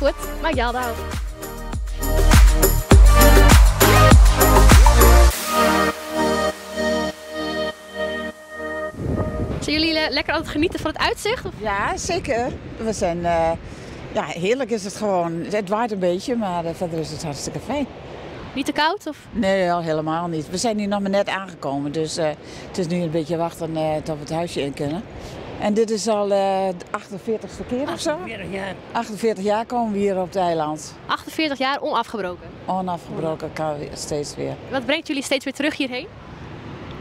Zandvoort, maak je handen uit. Zijn jullie lekker aan het genieten van het uitzicht? Of? Ja, zeker. We zijn, ja, heerlijk is het gewoon. Het waait een beetje, maar verder is het hartstikke fijn. Niet te koud? Of? Nee, helemaal niet. We zijn hier nog maar net aangekomen, dus het is nu een beetje wachten tot we het huisje in kunnen. En dit is al de 48ste keer of zo? 48 jaar. 48 jaar komen we hier op het eiland. 48 jaar onafgebroken. Onafgebroken kan we steeds weer. Wat brengt jullie steeds weer terug hierheen?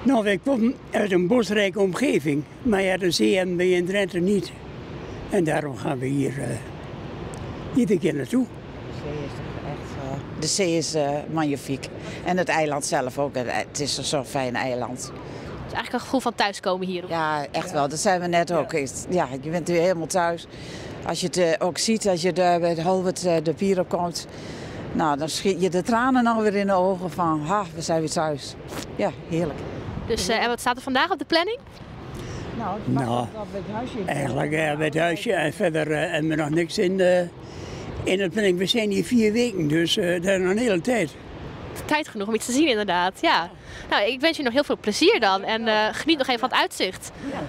Nou, wij komen uit een bosrijke omgeving, maar ja, de zee hebben we in Drenthe niet. En daarom gaan we hier iedere keer naartoe. De zee is magnifiek. En het eiland zelf ook. Het is zo'n fijn eiland. Het is eigenlijk een gevoel van thuiskomen hier. Of? Ja, echt wel. Dat zijn we net ook. Ja, je bent weer helemaal thuis. Als je het ook ziet, als je bij het Holwert de pier op komt, nou, dan schiet je de tranen nog weer in de ogen van, ha, we zijn weer thuis. Ja, heerlijk. Dus en wat staat er vandaag op de planning? Nou, het huisje. Eigenlijk bij het huisje en verder hebben we nog niks in het planning. We zijn hier 4 weken, dus dat is nog een hele tijd. Tijd genoeg om iets te zien inderdaad, ja. Nou, ik wens je nog heel veel plezier dan en geniet nog even van het uitzicht. Ja.